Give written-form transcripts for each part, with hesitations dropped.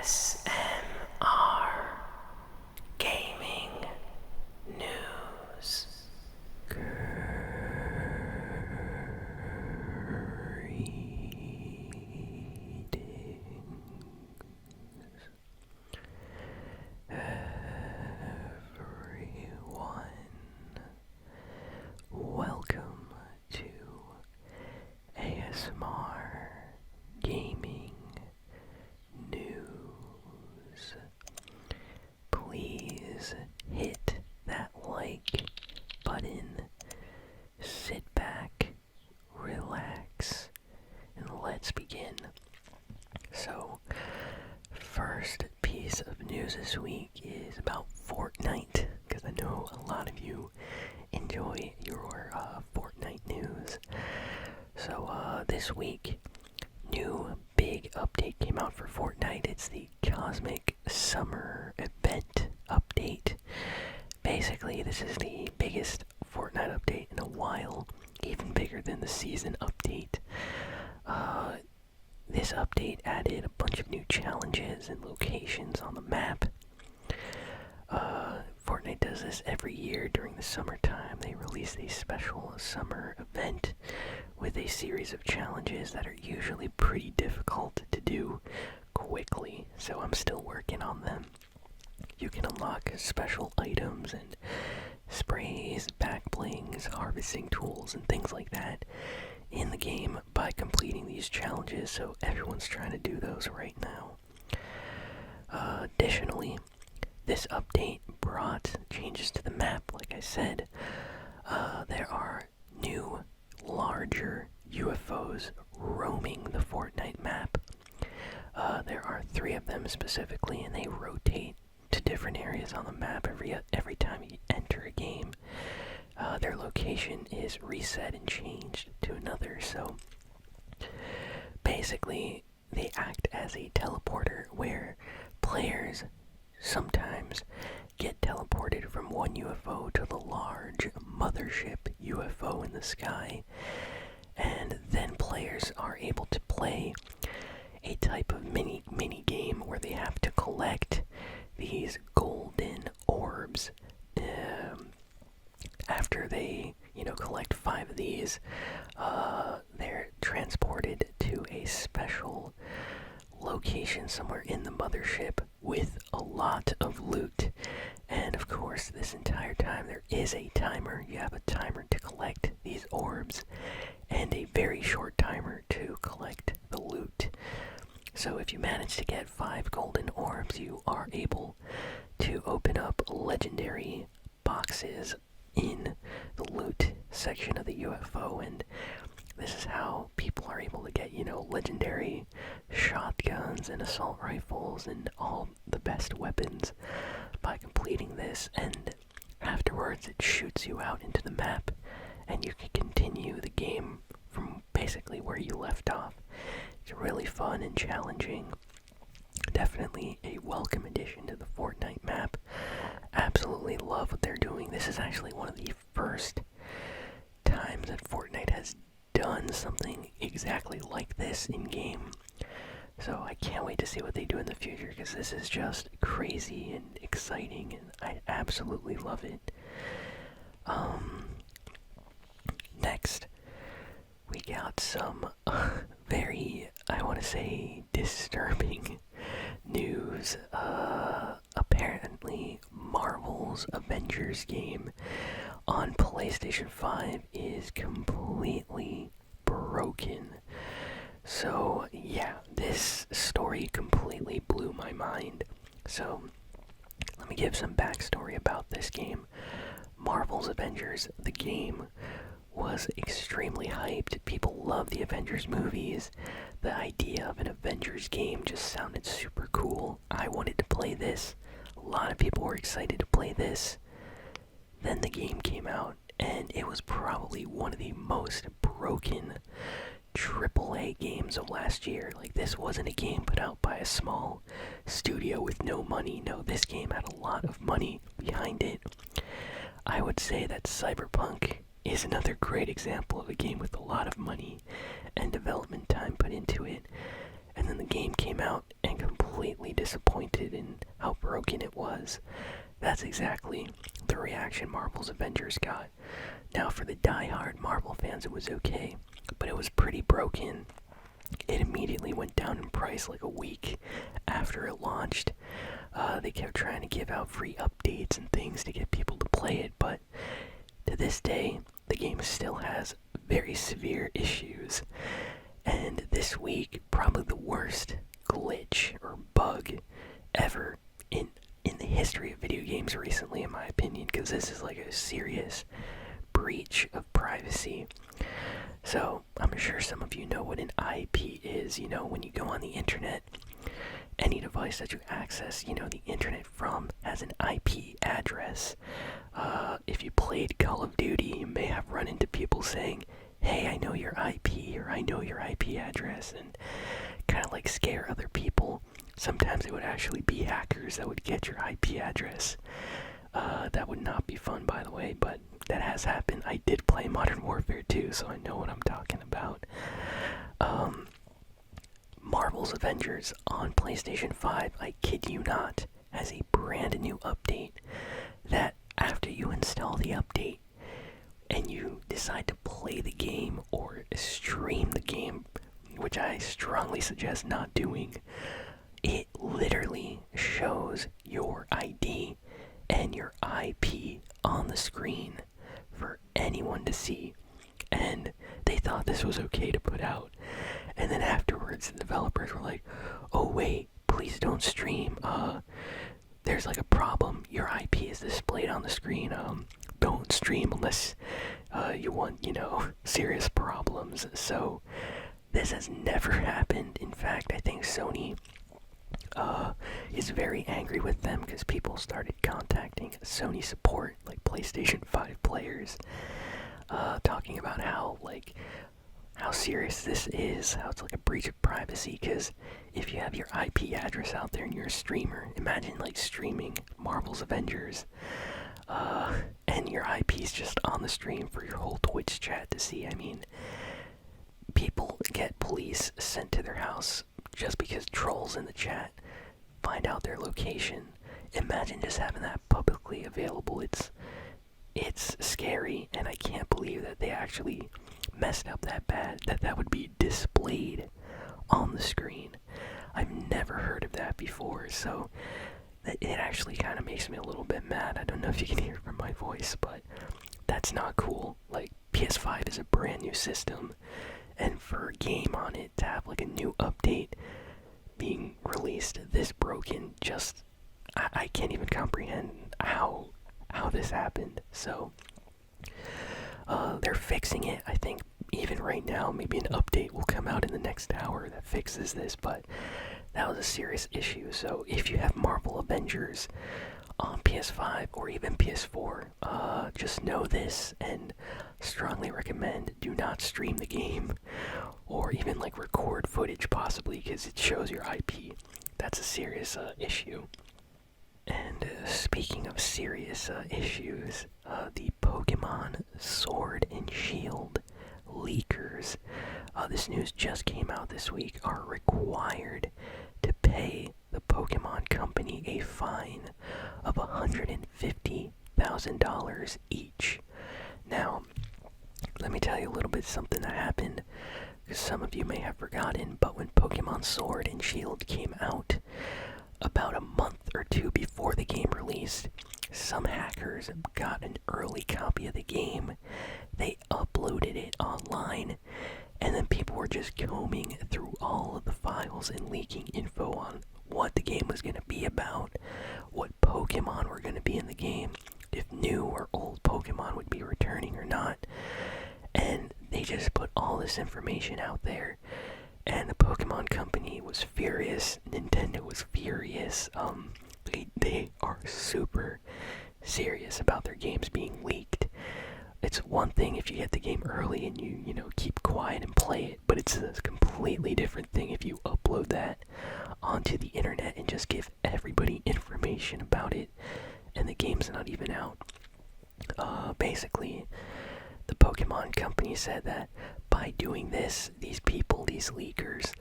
ASMR Gaming News. Everyone, welcome to ASMR Gaming News. Please hit that like button, sit back, relax, and let's begin. So, first piece of news this week is about Fortnite, because I know a lot of you enjoy your Fortnite news. So this week, new big update came out for Fortnite. It's the Cosmic Summer Event update. Basically, this is the biggest Fortnite update in a while, even bigger than the season update. This update added a bunch of new challenges and locations on the map. Fortnite does this every year during the summertime. They release a special summer event with a series of challenges that are usually pretty difficult to do quickly, so I'm still working on them. You can unlock special items and sprays, back blings, harvesting tools, and things like that in the game by completing these challenges, so everyone's trying to do those right now. Additionally, this update brought changes to the map, like I said. There are new, larger UFOs roaming the Fortnite map. There are 3 of them specifically, and they rotate to different areas on the map every time you enter a game. Their location is reset and changed to another, so basically they act as a teleporter where players sometimes get teleported from one UFO to the large mothership UFO in the sky, and then players are able to play a type of mini game where they have to collect these golden orbs. After they, collect 5 of these, they're transported to a special location somewhere in the mothership with a lot of loot. And of course, this entire time there is a timer. You have a timer to collect these orbs and a very short timer to collect the loot. So if you manage to get 5 golden orbs, you are able to open up legendary boxes in the loot section of the UFO, and this is how people are able to get, legendary shotguns and assault rifles and all the best weapons by completing this. And afterwards it shoots you out into the map and you can continue the game from basically where you left off. It's really fun and challenging. Definitely a welcome addition to the Fortnite map. Absolutely love what they're doing. This is actually one of the first times that Fortnite has done something exactly like this in game. So I can't wait to see what they do in the future, because this is just crazy and exciting and I absolutely love it. Next, we got some very, I want to say, disturbing news. Apparently, Marvel's Avengers game on PlayStation 5 is completely broken. So, yeah, this story completely blew my mind. So, let me give some backstory about this game. Marvel's Avengers, the game, was extremely hyped. People love the Avengers movies. The idea of an Avengers game just sounded super cool. I wanted to play this. A lot of people were excited to play this. Then the game came out, and it was probably one of the most broken AAA games of last year. Like, this wasn't a game put out by a small studio with no money. No, this game had a lot of money behind it. I would say that Cyberpunk is another great example of a game with a lot of money and development time put into it. And then the game came out and completely completely disappointed in how broken it was. That's exactly the reaction Marvel's Avengers got. Now, for the die-hard Marvel fans, it was okay, but it was pretty broken. It immediately went down in price like a week after it launched. They kept trying to give out free updates and things to get people to play it, but to this day, the game still has very severe issues. And this week, probably the worst glitch or bug ever in the history of video games recently, in my opinion, because this is like a serious breach of privacy. So, I'm sure some of you know what an IP is. You know, when you go on the internet, any device that you access, the internet from has an IP address. If you played Call of Duty, you may have run into people saying, hey, I know your IP, or I know your IP address, and kind of like scare other people. Sometimes it would actually be hackers that would get your IP address. That would not be fun, by the way, but that has happened. I did play Modern Warfare 2, so I know what I'm talking about. Marvel's Avengers on PlayStation 5, I kid you not, has a brand new update that after you install the update and you decide to play the game or stream the game, which I strongly suggest not doing, it literally shows your ID and your IP on the screen for anyone to see. And they thought this was okay to put out. And then afterwards, the developers were like, oh wait, please don't stream. There's like a problem. Your IP is displayed on the screen. Don't stream unless you want, serious problems. So this has never happened. In fact, I think Sony is very angry with them because people started contacting Sony support, like PlayStation 5 players, talking about how serious this is, how it's like a breach of privacy, because if you have your IP address out there and you're a streamer, imagine like streaming Marvel's Avengers, and your IP's just on the stream for your whole Twitch chat to see. I mean, people get police sent to their house just because trolls in the chat find out their location. Imagine just having that publicly available. It's scary, and I can't believe that they actually messed up that bad, that would be displayed on the screen. I've never heard of that before, so it actually kind of makes me a little bit mad. I don't know if you can hear from my voice, but that's not cool. Like, PS5 is a brand new system, and for a game on it to have like a new update being released this broken, just I can't even comprehend how this happened. So they're fixing it. I think even right now, maybe an update will come out in the next hour that fixes this, but that was a serious issue. So if you have Marvel Avengers on PS5 or even PS4, just know this and strongly recommend do not stream the game or even like record footage possibly, because it shows your IP. That's a serious issue. And speaking of serious issues, the Pokemon Sword and Shield leakers, this news just came out this week, are required to pay the Pokemon Company a fine of $150,000 each. Now, let me tell you a little bit something that happened, because some of you may have forgotten, but when Pokemon Sword and Shield came out, about a month or two before the game released, some hackers got an early copy of the game. They uploaded it online, and then people were just combing through all of the files and leaking info on what the game was going to be about, what Pokemon were going to be in the game, if new or old Pokemon would be returning or not. And they just put all this information out there. And the Pokemon Company was furious. Nintendo was furious. They are super serious about their games being leaked. It's one thing if you get the game early and you keep quiet and play it, but it's a completely different thing if you upload that onto the internet and just give everybody information about it, and the game's not even out. Basically, the Pokemon Company said that by doing this, these people, these leakers,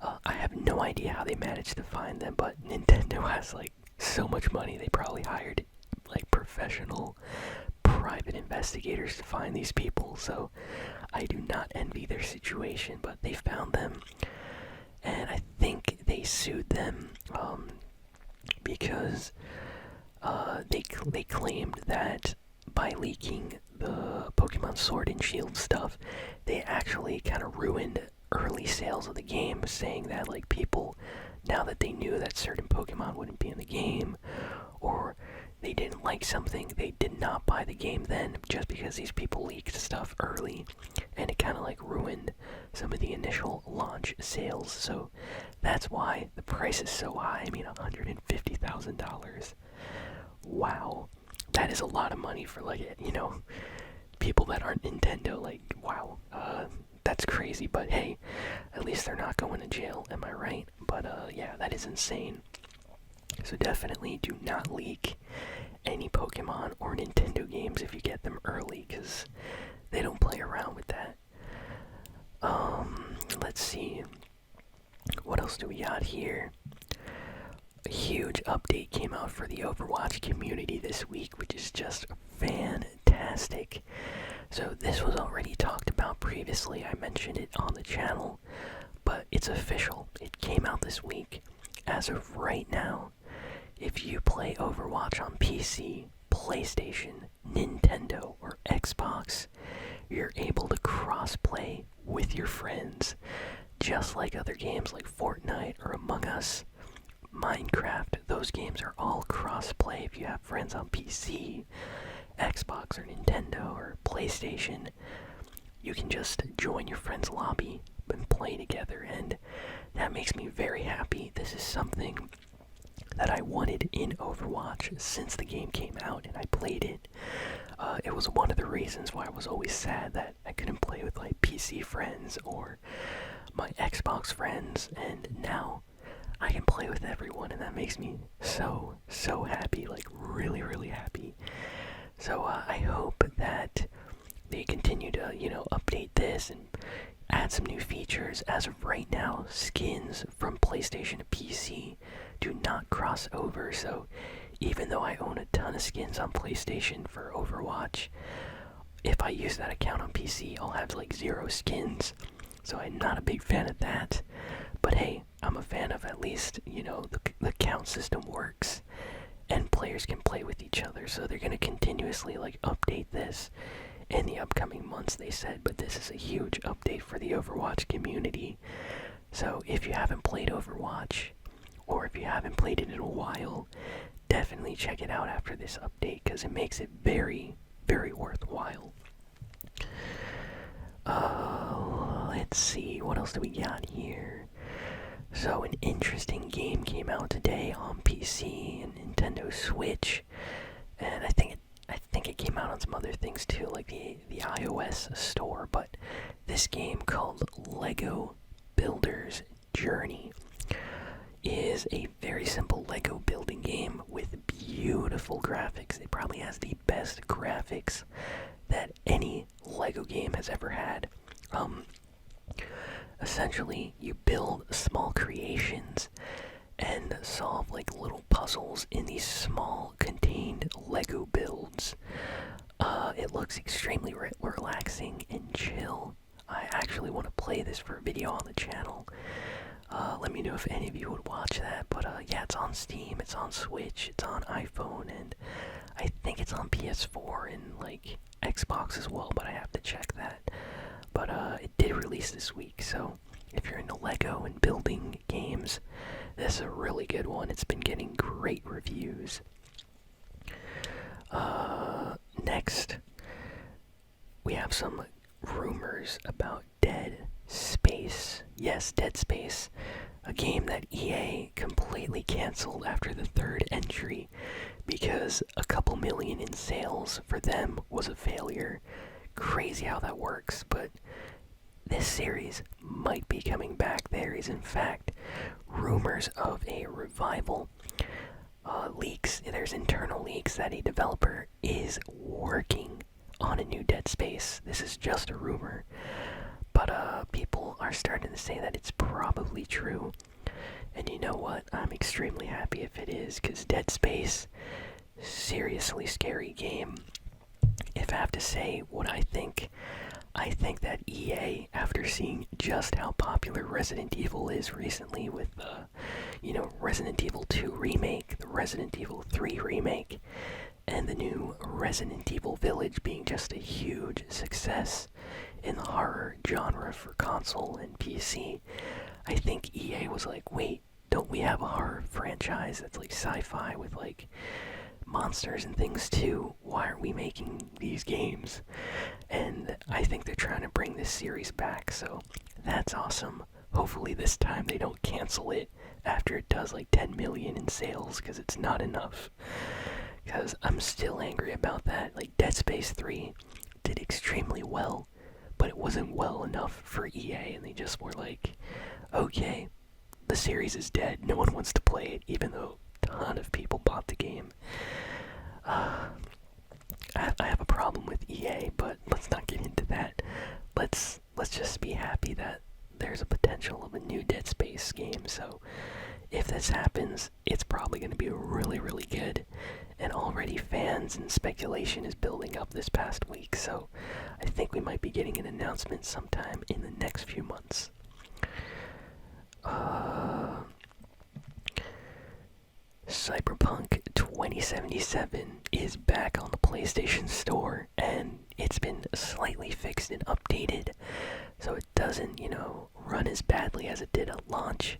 I have no idea how they managed to find them, but Nintendo has like so much money. They probably hired like professional private investigators to find these people. So I do not envy their situation, but they found them, and I think they sued them because they claimed that by leaking the Pokemon Sword and Shield stuff, they actually kind of ruined early sales of the game, saying that like people, now that they knew that certain Pokemon wouldn't be in the game, or they didn't like something, they did not buy the game then, just because these people leaked stuff early, and it kind of like ruined some of the initial launch sales. So that's why the price is so high. I mean, $150,000. Wow, that is a lot of money for like, people that aren't Nintendo. Like, wow, that's crazy. But hey, at least they're not going to jail, am I right? But yeah, that is insane. So definitely do not leak any Pokemon or Nintendo games if you get them early, because they don't play around with that. Let's see. What else do we got here? A huge update came out for the Overwatch community this week, which is just fantastic. So this was already talked about previously. I mentioned it on the channel, but it's official. It came out this week. As of right now, if you play Overwatch on PC, PlayStation, Nintendo, or Xbox, you're able to cross-play with your friends, just like other games like Fortnite or Among Us, Minecraft. Those games are all cross-play. If you have friends on PC, Xbox, or Nintendo, or PlayStation, you can just join your friend's lobby and play together, and that makes me very happy. This is something that I wanted in Overwatch since the game came out, and I played it. It was one of the reasons why I was always sad that I couldn't play with like PC friends or my Xbox friends, and now I can play with everyone, and that makes me so happy, like really, really happy. So I hope that they continue to, update this and add some new features. As of right now, skins from PlayStation to PC do not cross over, so even though I own a ton of skins on PlayStation for Overwatch, if I use that account on PC, I'll have like 0 skins. So I'm not a big fan of that. But hey, I'm a fan of at least, the count system works and players can play with each other. So they're going to continuously like update this in the upcoming months, they said. But this is a huge update for the Overwatch community. So if you haven't played Overwatch, or if you haven't played it in a while, definitely check it out after this update, because it makes it very, very worthwhile. Let's see, what else do we got here? So an interesting game came out today on PC and Nintendo Switch, and I think it came out on some other things too, like the iOS store. But this game called Lego Builder's Journey is a very simple Lego building game with beautiful graphics. It probably has the best graphics that any Lego game has ever had. Essentially, you build small creations and solve like little puzzles in these small contained Lego builds. It looks extremely relaxing and chill. I actually want to play this for a video on the channel. Let me know if any of you would watch that. But yeah, it's on Steam, it's on Switch, it's on iPhone, and I think it's on PS4 and like Xbox as well, but I have to check that. But it did release this week, so if you're into Lego and building games, this is a really good one. It's been getting great reviews. Next, we have some rumors about Dead Space. Yes, Dead Space, a game that EA completely canceled after the 3rd entry because a couple million in sales for them was a failure. Crazy how that works, but this series might be coming back. There is, in fact, rumors of a revival. Leaks. There's internal leaks that a developer is working on a new Dead Space. This is just a rumor, but people are starting to say that it's probably true. extremely happy if it is, because Dead Space, seriously scary game. If I have to say what I think that EA, after seeing just how popular Resident Evil is recently with the, Resident Evil 2 remake, the Resident Evil 3 remake, and the new Resident Evil Village being just a huge success in the horror genre for console and PC, I think EA was like, wait, don't we have a horror franchise that's like sci-fi with like monsters and things too? Why aren't we making these games? And I think they're trying to bring this series back, so that's awesome. Hopefully this time they don't cancel it after it does like 10 million in sales, because it's not enough. Because I'm still angry about that. Like, Dead Space 3 did extremely well, but it wasn't well enough for EA, and they just were like, okay, the series is dead, no one wants to play it, even though a ton of people bought the game. I have a problem with EA, but let's not get into that. Let's just be happy that there's a potential of a new Dead Space game. So if this happens, it's probably going to be really, really good. And already fans and speculation is building up this past week, so I think we might be getting an announcement sometime in the next few months. Cyberpunk 2077 is back on the PlayStation Store, and it's been slightly fixed and updated, so it doesn't, run as badly as it did at launch.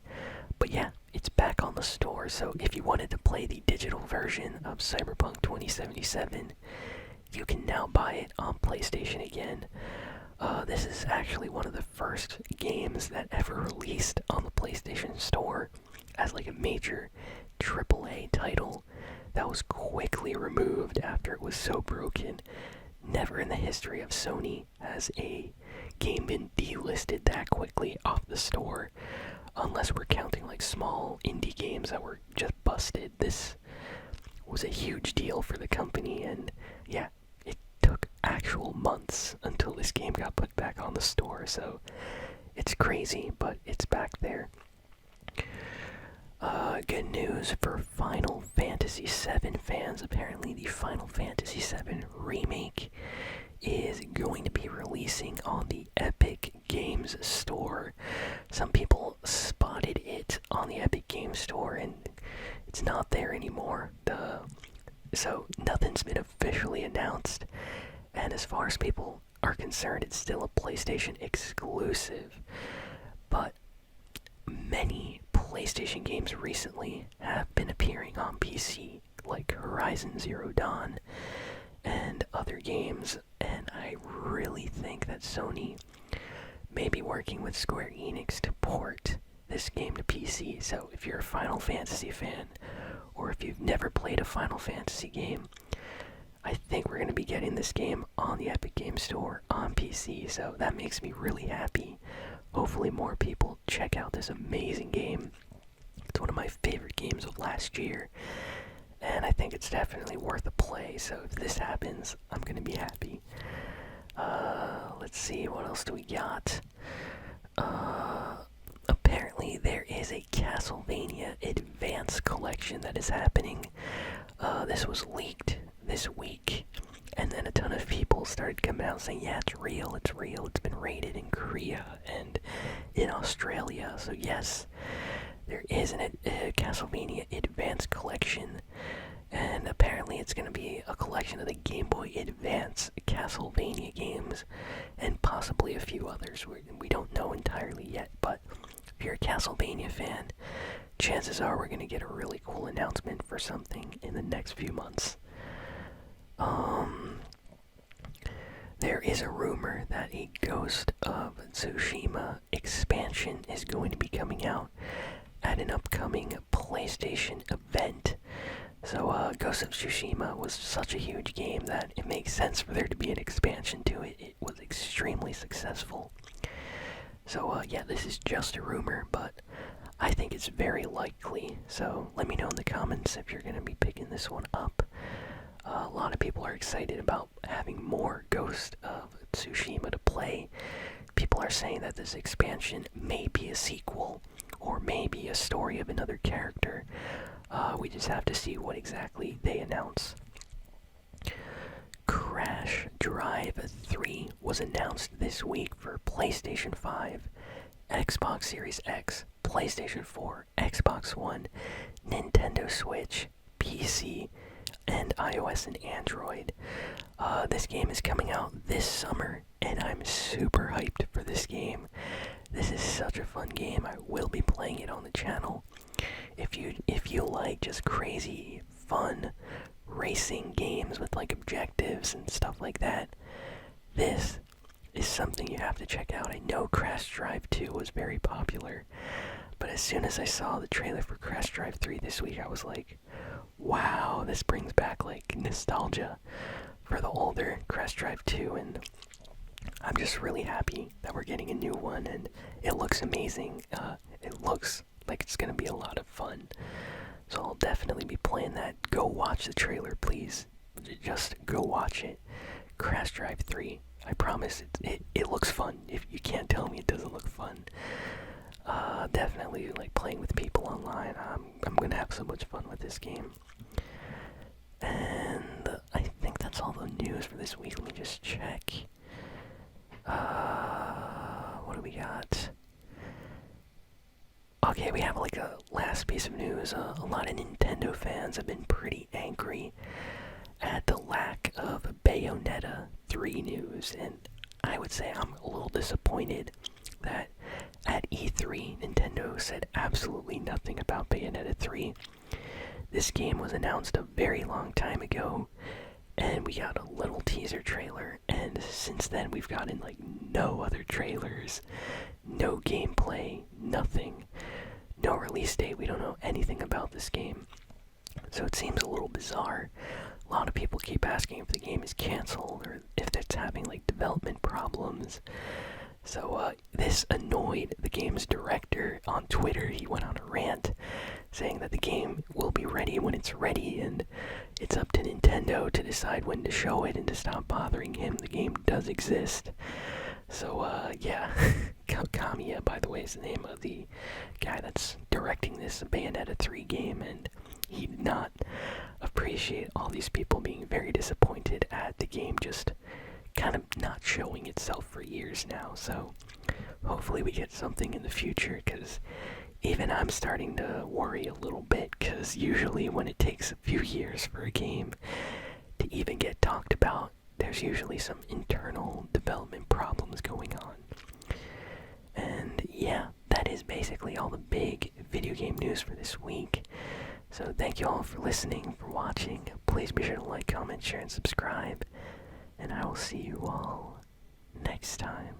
But yeah, it's back on the store, so if you wanted to play the digital version of Cyberpunk 2077, you can now buy it on PlayStation again. This is actually one of the first games that ever released on the PlayStation Store as like a major AAA title that was quickly removed after it was so broken. Never in the history of Sony has a game been delisted that quickly off the store, unless we're counting like small indie games that were just busted. This was a huge deal for the company, and yeah, it took actual months until this game got put back on the store, so it's crazy, but it's back there. Good news for Final Fantasy VII fans. Apparently the Final Fantasy VII remake is going to be releasing on the Epic Games Store. Some people spotted it on the Epic Games Store, and it's not there anymore. So nothing's been officially announced, and as far as people are concerned, it's still a PlayStation exclusive. But many PlayStation games recently have been appearing on PC, like Horizon Zero Dawn and other games, and I really think that Sony may be working with Square Enix to port this game to PC. So if you're a Final Fantasy fan, or if you've never played a Final Fantasy game, I think we're going to be getting this game on the Epic Games Store on PC, so that makes me really happy. Hopefully more people check out this amazing game. It's one of my favorite games of last year, and I think it's definitely worth a play, so if this happens, I'm going to be happy. Let's see, what else do we got? Apparently there is a Castlevania Advance Collection that is happening. This was leaked this week, and then a ton of people started coming out saying, yeah, it's real, it's been rated in Korea and in Australia, so yes, there is a Castlevania Advance Collection, and apparently it's going to be a collection of the Game Boy Advance Castlevania games, and possibly a few others. We don't know entirely yet, but if you're a Castlevania fan, chances are we're going to get a really cool announcement for something in the next few months. There is a rumor that a Ghost of Tsushima expansion is going to be coming out at an upcoming PlayStation event. So, Ghost of Tsushima was such a huge game that it makes sense for there to be an expansion to it. It was extremely successful. So, yeah, this is just a rumor, but I think it's very likely. So, let me know in the comments if you're going to be picking this one up. A lot of people are excited about having more Ghost of Tsushima to play. People are saying that this expansion may be a sequel, or maybe a story of another character. We just have to see what exactly they announce. Crash Drive 3 was announced this week for PlayStation 5, Xbox Series X, PlayStation 4, Xbox One, Nintendo Switch, PC, and iOS and Android. This game is coming out this summer, and I'm super hyped for this game. This is such a fun game. I will be playing it on the channel. If you like just crazy, fun racing games with like objectives and stuff like that, this is something you have to check out. I know Crash Drive 2 was very popular, but as soon as I saw the trailer for Crash Drive 3 this week, I was like, wow, this brings back like nostalgia for the older Crash Drive 2, and I'm just really happy that we're getting a new one, and it looks amazing. It looks like it's gonna be a lot of fun, so I'll definitely be playing that. Go watch the trailer, please. Just go watch it. Crash Drive 3. I promise it looks fun. If you can't tell me it doesn't look fun. Definitely like playing with people online. I'm gonna have so much fun with this game. And I think that's all the news for this week. Let me just check. What do we got? Okay, we have like a last piece of news. A lot of Nintendo fans have been pretty angry at the lack of Bayonetta 3 news, and I would say I'm a little disappointed that at E3, Nintendo said absolutely nothing about Bayonetta 3. This game was announced a very long time ago, and we got a little teaser trailer, and since then we've gotten like no other trailers, no gameplay, nothing, no release date. We don't know anything about this game, so it seems a little bizarre. A lot of people keep asking if the game is canceled or if it's having like development problems. So this annoyed the game's director on Twitter. He went on a rant saying that the game will be ready when it's ready, and it's up to Nintendo to decide when to show it and to stop bothering him. The game does exist. So yeah, Kamiya, by the way, is the name of the guy that's directing this Bayonetta 3 game, and he did not appreciate all these people being very disappointed at the game just kind of not showing itself for years now. So hopefully we get something in the future, because even I'm starting to worry a little bit, because usually when it takes a few years for a game to even get talked about, there's usually some internal development problems going on. And yeah, that is basically all the big video game news for this week. So thank you all for listening, for watching. Please be sure to like, comment, share, and subscribe. And I will see you all next time.